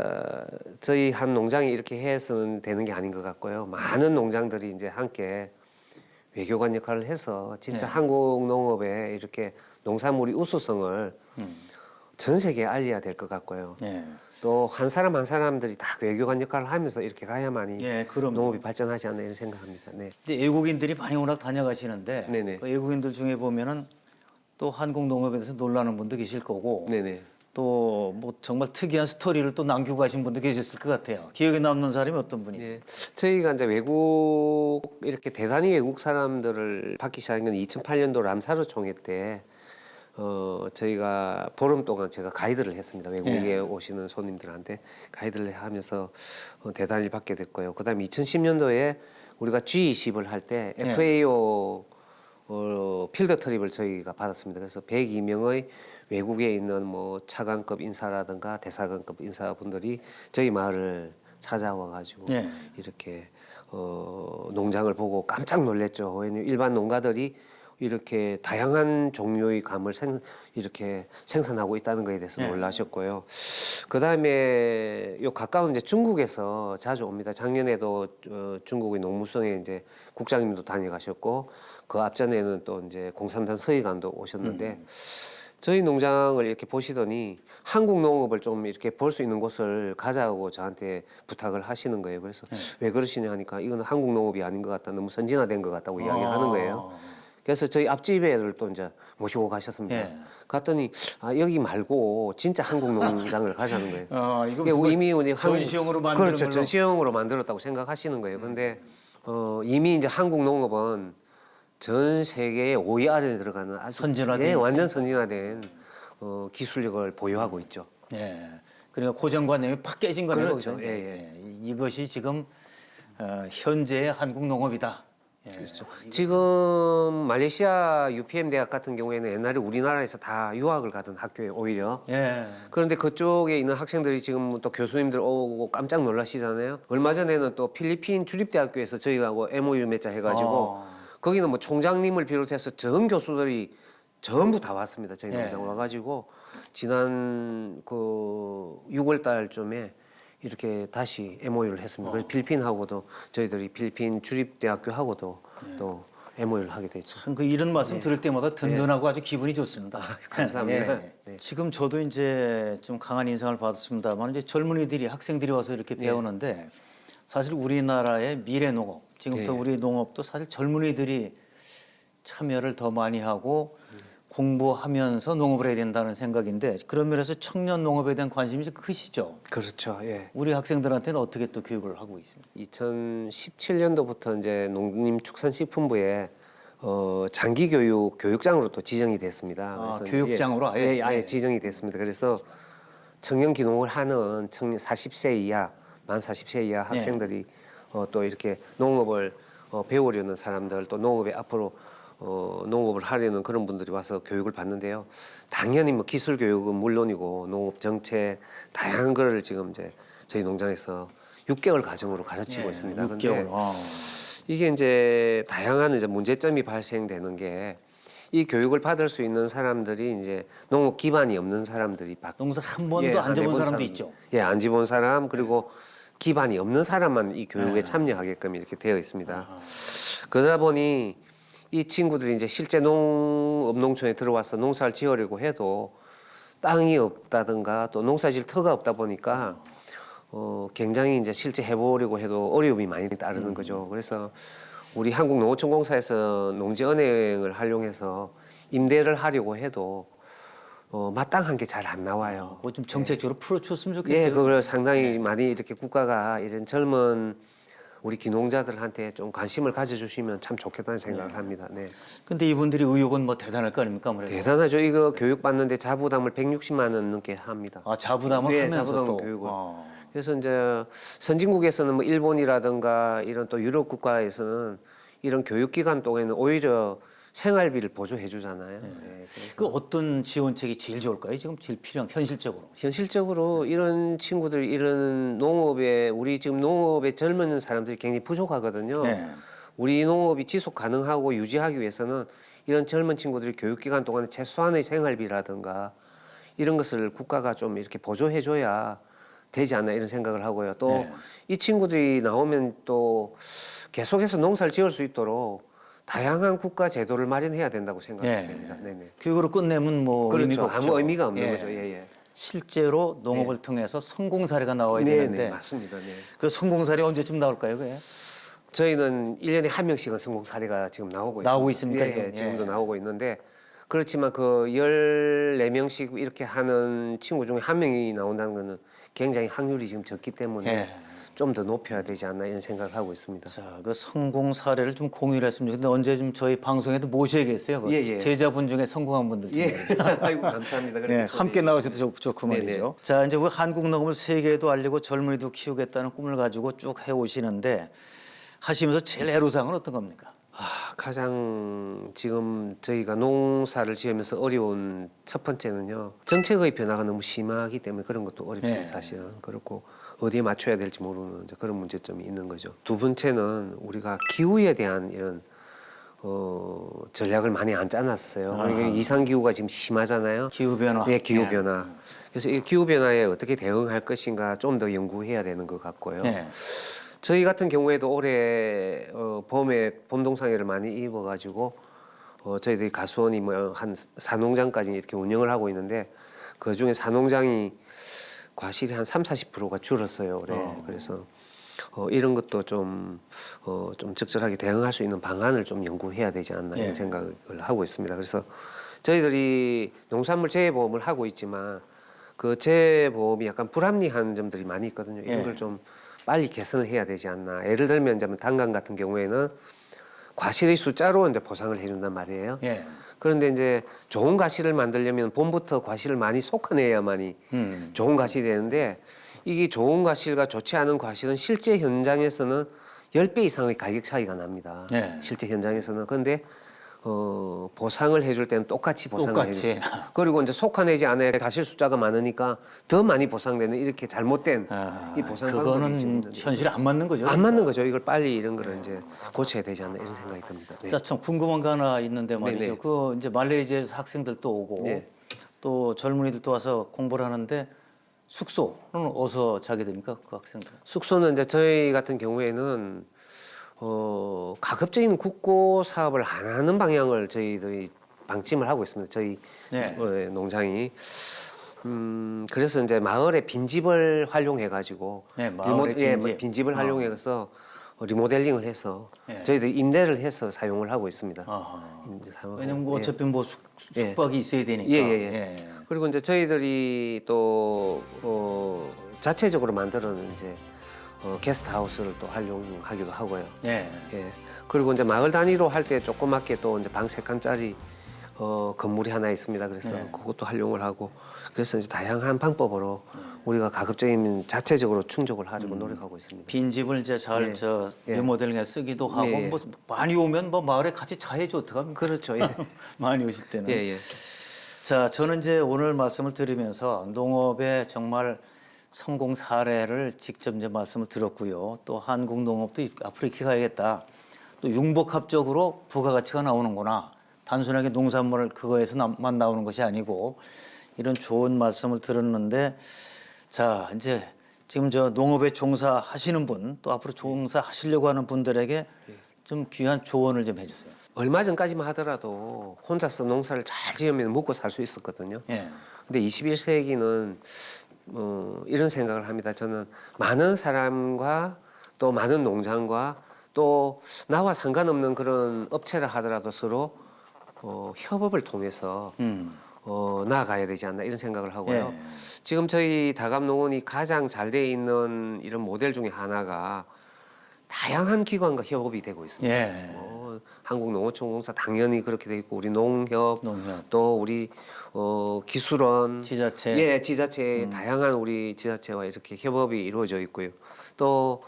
저희 한 농장이 이렇게 해서는 되는 게 아닌 것 같고요. 많은 농장들이 이제 함께 외교관 역할을 해서 진짜 네. 한국 농업에 이렇게 농산물의 우수성을 전 세계에 알려야 될 것 같고요. 예. 또 한 사람 한 사람들이 다 그 외교관 역할을 하면서 이렇게 가야만이 예, 그럼요. 농업이 발전하지 않나 이런 생각합니다. 네. 이제 외국인들이 많이 워낙 다녀가시는데 네네. 그 외국인들 중에 보면은 또 한국 농업에 대해서 놀라는 분도 계실 거고 네네. 또 뭐 정말 특이한 스토리를 또 남기고 가신 분도 계셨을 것 같아요. 기억에 남는 사람이 어떤 분이세요? 예. 저희가 이제 외국 이렇게 대단히 외국 사람들을 받기 시작한 건 2008년도 람사르 총회 때 저희가 보름 동안 제가 가이드를 했습니다. 외국에 오시는 손님들한테 가이드를 하면서 대단히 받게 됐고요. 그다음에 2010년도에 우리가 G20을 할 때 예. FAO 필드 트립을 저희가 받았습니다. 그래서 102명의 외국에 있는 뭐 차관급 인사라든가 대사관급 인사분들이 저희 마을을 찾아와 가지고 예. 이렇게 농장을 보고 깜짝 놀랐죠. 왜냐면 일반 농가들이 이렇게 다양한 종류의 감을 이렇게 생산하고 있다는 것에 대해서 예. 놀라셨고요. 그 다음에 요 가까운 이제 중국에서 자주 옵니다. 작년에도 중국의 농무성에 이제 국장님도 다녀가셨고 그 앞전에는 또 이제 공산당 서의관도 오셨는데 저희 농장을 이렇게 보시더니 한국 농업을 좀 이렇게 볼 수 있는 곳을 가자고 저한테 부탁을 하시는 거예요. 그래서 왜 그러시냐 하니까 이건 한국 농업이 아닌 것 같다. 너무 선진화된 것 같다고 이야기를 하는 거예요. 그래서 저희 앞집에를 또 이제 모시고 가셨습니다. 예. 갔더니 여기 말고 진짜 한국 농장을 가자는 거예요. 이거 이게 무슨 이미 우리 전시용으로 만드는 그렇죠. 걸로? 전시용으로 만들었다고 생각하시는 거예요. 근데 이미 이제 한국 농업은 전 세계의 5위 안에 들어가는 아주 선진화된 예, 완전 선진화된 기술력을 보유하고 있죠. 예. 그러니까 고정관념이 팍 깨진 거네요. 그렇죠. 거기서. 예, 이것이 지금 현재의 한국 농업이다. 예. 그렇죠. 지금 말레이시아 UPM 대학 같은 경우에는 옛날에 우리나라에서 다 유학을 가던 학교예요, 오히려. 예. 그런데 그쪽에 있는 학생들이 지금 또 교수님들 오고 깜짝 놀라시잖아요. 얼마 전에는 또 필리핀 주립대학교에서 저희하고 MOU 맺자 해가지고 거기는 뭐 총장님을 비롯해서 전 교수들이 전부 다 왔습니다. 저희 농장 와가지고 지난 그 6월 달쯤에 이렇게 다시 MOU를 했습니다. 그래서 필리핀하고도 저희들이 필리핀 주립대학교하고도 또 MOU를 하게 됐죠. 참 그 이런 말씀 들을 때마다 든든하고 아주 기분이 좋습니다. 감사합니다. 예. 네. 지금 저도 이제 좀 강한 인상을 받았습니다만 이제 젊은이들이 학생들이 와서 이렇게 배우는데 사실 우리나라의 미래 농업 지금부터 우리 농업도 사실 젊은이들이 참여를 더 많이 하고 공부하면서 농업을 해야 된다는 생각인데 그런 면에서 청년 농업에 대한 관심이 좀 크시죠? 그렇죠. 예. 우리 학생들한테는 어떻게 또 교육을 하고 있습니까? 2017년도부터 이제 농림축산식품부에 장기 교육장으로 또 지정이 됐습니다. 그래서 교육장으로 아예? 아예 지정이 됐습니다. 그래서 청년 기농을 하는 40세 이하, 만 40세 이하 학생들이 또 이렇게 농업을 배우려는 사람들 또 농업에 앞으로 농업을 하려는 그런 분들이 와서 교육을 받는데요. 당연히 뭐 기술 교육은 물론이고 농업 정책 다양한 걸 지금 이제 저희 농장에서 6개월 과정으로 가르치고 있습니다. 6개월. 근데 이게 이제 다양한 이제 문제점이 발생되는 게 이 교육을 받을 수 있는 사람들이 이제 농업 기반이 없는 사람들이 농사 한 번도 안 해본 사람도 있죠. 예, 안 지본 사람 그리고 기반이 없는 사람만 이 교육에 참여하게끔 이렇게 되어 있습니다. 그러다 보니 이 친구들이 이제 실제 농업농촌에 들어와서 농사를 지으려고 해도 땅이 없다든가 또 농사질 터가 없다 보니까 굉장히 이제 실제 해보려고 해도 어려움이 많이 따르는 거죠. 그래서 우리 한국농어촌공사에서 농지은행을 활용해서 임대를 하려고 해도 마땅한 게 잘 안 나와요. 그거 좀 정책적으로 풀어줬으면 좋겠어요. 예, 그걸 상당히 많이 이렇게 국가가 이런 젊은 우리 귀농자들한테 좀 관심을 가져주시면 참 좋겠다는 생각을 합니다. 네. 근데 이분들이 의욕은 뭐 대단할 거 아닙니까? 아무래도. 대단하죠. 이거 교육 받는데 자부담을 160만 원 넘게 합니다. 아, 자부담을 네, 하면서 자부담 또. 교육을. 그래서 이제 선진국에서는 뭐 일본이라든가 이런 또 유럽 국가에서는 이런 교육 기간 동안에는 오히려 생활비를 보조해 주잖아요. 네, 그래서 그 어떤 지원책이 제일 좋을까요? 지금 제일 필요한 현실적으로. 현실적으로 이런 친구들 이런 농업에 우리 지금 농업에 젊은 사람들이 굉장히 부족하거든요. 네. 우리 농업이 지속 가능하고 유지하기 위해서는 이런 젊은 친구들이 교육 기간 동안에 최소한의 생활비라든가 이런 것을 국가가 좀 이렇게 보조해 줘야 되지 않나 이런 생각을 하고요. 또 이 친구들이 나오면 또 계속해서 농사를 지을 수 있도록 다양한 국가 제도를 마련해야 된다고 생각합니다. 네네. 교육으로 끝내면 뭐 의미가 그렇죠. 없죠. 아무 의미가 없는 예. 거죠. 예. 실제로 농업을 통해서 성공 사례가 나와야 되는데 맞습니다. 네. 그 성공 사례 언제쯤 나올까요? 그게? 저희는 1년에 한 명씩은 성공 사례가 지금 나오고 있습니까, 지금? 예, 지금도 나오고 있는데 그렇지만 그 14명씩 이렇게 하는 친구 중에 한 명이 나온다는 거는 굉장히 확률이 지금 적기 때문에 예. 좀 더 높여야 되지 않나 이런 생각을 하고 있습니다. 자, 그 성공 사례를 좀 공유를 했으면 좋겠는데 언제 좀 저희 방송에도 모셔야겠어요. 그 예. 제자분 중에 성공한 분들 좀. 아이고 감사합니다. 네, 함께 나오셔도 좋고 네네. 말이죠. 자, 이제 우리 한국 농업을 세계에도 알리고 젊은이도 키우겠다는 꿈을 가지고 쭉 해오시는데 하시면서 제일 애로사항은 어떤 겁니까? 가장 지금 저희가 농사를 지으면서 어려운 첫 번째는요. 정책의 변화가 너무 심하기 때문에 그런 것도 어렵습니다. 네. 사실은. 그렇고 어디에 맞춰야 될지 모르는 이제 그런 문제점이 있는 거죠. 두 번째는 우리가 기후에 대한 이런 전략을 많이 안 짜놨어요. 그러니까 이상 기후가 지금 심하잖아요. 기후 변화. 네, 기후 변화. 그래서 이 기후 변화에 어떻게 대응할 것인가 좀 더 연구해야 되는 것 같고요. 네. 저희 같은 경우에도 올해 봄에 봄동상회를 많이 입어가지고 저희들이 가수원이 뭐 한 4농장까지 이렇게 운영을 하고 있는데 그 중에 4농장이 과실이 한 30-40%가 줄었어요 올해. 그래서 이런 것도 좀 적절하게 대응할 수 있는 방안을 좀 연구해야 되지 않나 이런 생각을 하고 있습니다. 그래서 저희들이 농산물 재해보험을 하고 있지만 그 재해보험이 약간 불합리한 점들이 많이 있거든요. 이런 걸 좀 빨리 개선을 해야 되지 않나. 예를 들면 이제 단감 같은 경우에는 과실의 숫자로 이제 보상을 해준단 말이에요. 예. 그런데 이제 좋은 과실을 만들려면 봄부터 과실을 많이 속아내야만이 좋은 과실이 되는데 이게 좋은 과실과 좋지 않은 과실은 실제 현장에서는 10배 이상의 가격 차이가 납니다. 네. 실제 현장에서는. 그런데 보상을 해줄 때는 똑같이 보상을 해주고 그리고 이제 속아내지 않아야 과실 숫자가 많으니까 더 많이 보상되는 이렇게 잘못된 이 보상 방법이 지금 그거는 현실에 안 맞는 거죠. 안 맞는 거죠. 이걸 빨리 이런 거를 이제 고쳐야 되지 않나 이런 생각이 듭니다. 네. 자, 참 궁금한 거 하나 있는데 말이죠. 네네. 그 이제 말레이시아에서 학생들도 오고 네. 또 젊은이들도 와서 공부를 하는데 숙소는 어디서 자게 됩니까? 그 학생들? 숙소는 이제 저희 같은 경우에는 가급적인 국고 사업을 안 하는 방향을 저희들이 방침을 하고 있습니다. 저희 네. 농장이 그래서 이제 마을에 빈집을 활용해 가지고 네, 마을의 빈집. 빈집을 활용해서 리모델링을 해서 네. 저희들이 임대를 해서 사용을 하고 있습니다. 왜냐면 뭐 어차피 뭐 숙박이 있어야 되니까. 예. 그리고 이제 저희들이 또 자체적으로 만드는 이제 게스트하우스를 또 활용하기도 하고요. 예. 예. 그리고 이제 마을 단위로 할 때 조그맣게 또 이제 방 3칸짜리 건물이 하나 있습니다. 그래서 그것도 활용을 하고 그래서 이제 다양한 방법으로 우리가 가급적이면 자체적으로 충족을 하려고 노력하고 있습니다. 빈 집을 이제 잘 리모델링해 쓰기도 하고 뭐 많이 오면 뭐 마을에 같이 자해줘 어떡합니까? 그렇죠. 예. 많이 오실 때는. 예. 자, 저는 이제 오늘 말씀을 드리면서 농업의 정말 성공 사례를 직접 이제 말씀을 들었고요. 또 한국 농업도 앞으로 이렇게 가야겠다. 또 융복합적으로 부가가치가 나오는구나. 단순하게 농산물을 그거에서만 나오는 것이 아니고 이런 좋은 말씀을 들었는데 자, 이제 지금 저 농업에 종사하시는 분 또 앞으로 종사하시려고 하는 분들에게 좀 귀한 조언을 좀 해주세요. 얼마 전까지만 하더라도 혼자서 농사를 잘 지으면 먹고 살 수 있었거든요. 예. 근데 21세기는 이런 생각을 합니다. 저는 많은 사람과 또 많은 농장과 또 나와 상관없는 그런 업체를 하더라도 서로 협업을 통해서 나아가야 되지 않나 이런 생각을 하고요. 지금 저희 다감농원이 가장 잘 돼 있는 이런 모델 중에 하나가 다 다양한 기관과 협업이 되고 있습니다. 예. 한국농어촌공사 당연히 그렇게 돼 있고 우리 농협, 농협. 또 우리 기술원, 지자체. 예, 지자체 다양한 우리 지자체와 이렇게 협업이 이루어져 있고요. 또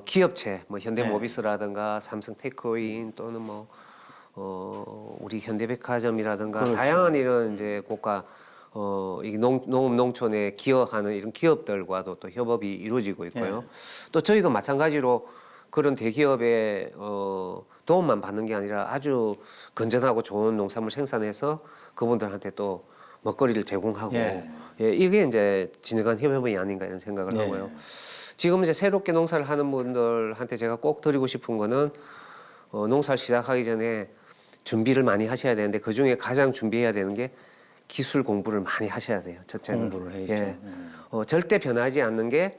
기업체, 뭐 현대모비스라든가 삼성 테크웨인 또는 우리 현대백화점이라든가 그렇죠. 다양한 이런 이제 국가 이 농업 농촌에 기여하는 이런 기업들과도 또 협업이 이루어지고 있고요. 또 저희도 마찬가지로 그런 대기업의 도움만 받는 게 아니라 아주 건전하고 좋은 농산물 생산해서 그분들한테 또 먹거리를 제공하고 예. 예, 이게 이제 진정한 협업이 아닌가 이런 생각을 예. 하고요. 지금 이제 새롭게 농사를 하는 분들한테 제가 꼭 드리고 싶은 거는 농사를 시작하기 전에 준비를 많이 하셔야 되는데 그 중에 가장 준비해야 되는 게 기술 공부를 많이 하셔야 돼요. 첫째는. 공부를 해야죠. 예. 절대 변하지 않는 게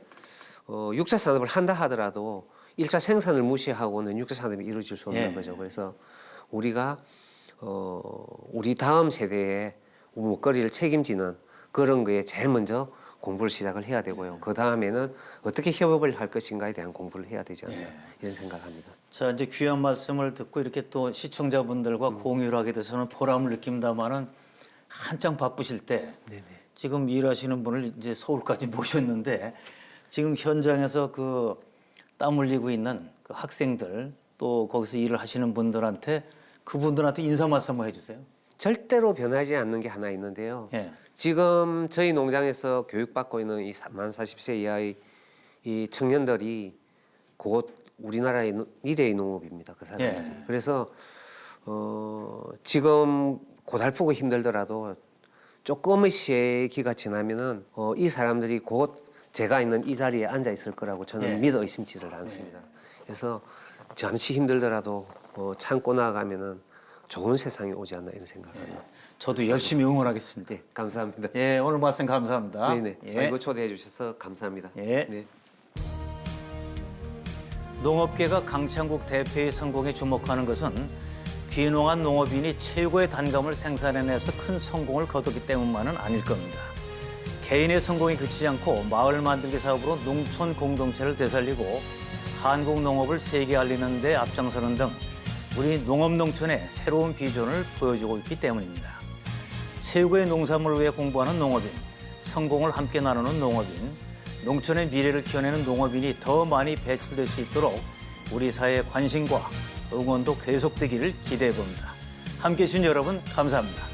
육자 산업을 한다 하더라도 1차 생산을 무시하고는 육자 산업이 이루어질 수 없는 예. 거죠. 그래서 우리가 우리 다음 세대의 먹거리를 책임지는 그런 거에 제일 먼저 공부를 시작을 해야 되고요. 그 다음에는 어떻게 협업을 할 것인가에 대한 공부를 해야 되지 않나 이런 생각합니다. 자, 이제 귀한 말씀을 듣고 이렇게 또 시청자분들과 공유를 하게 돼서는 보람을 느낀다마는 한창 바쁘실 때 지금 일하시는 분을 이제 서울까지 모셨는데 지금 현장에서 그 땀 흘리고 있는 그 학생들 또 거기서 일을 하시는 분들한테 그분들한테 인사 말씀 한번 해주세요. 절대로 변하지 않는 게 하나 있는데요. 예. 지금 저희 농장에서 교육받고 있는 이 만 40세 이하의 이 청년들이 곧 우리나라의 미래의 농업입니다. 그 사람들이. 예. 그래서 지금 고달프고 힘들더라도 조금의 시기가 지나면은 이 사람들이 곧 제가 있는 이 자리에 앉아 있을 거라고 저는 예. 믿어 의심치를 않습니다. 그래서 잠시 힘들더라도 참고 나가면은 좋은 세상이 오지 않나 이런 생각을 합니다. 저도 열심히 응원하겠습니다. 네, 감사합니다. 예, 오늘 말씀 감사합니다. 네네. 예. 이거 초대해 주셔서 감사합니다. 예. 네. 농업계가 강창국 대표의 성공에 주목하는 것은 귀농한 농업인이 최고의 단감을 생산해내서 큰 성공을 거뒀기 때문만은 아닐 겁니다. 개인의 성공이 그치지 않고 마을 만들기 사업으로 농촌 공동체를 되살리고 한국 농업을 세계에 알리는 데 앞장서는 등 우리 농업 농촌의 새로운 비전을 보여주고 있기 때문입니다. 최고의 농산물을 위해 공부하는 농업인, 성공을 함께 나누는 농업인, 농촌의 미래를 키워내는 농업인이 더 많이 배출될 수 있도록 우리 사회의 관심과 응원도 계속되기를 기대해 봅니다. 함께해 주신 여러분 감사합니다.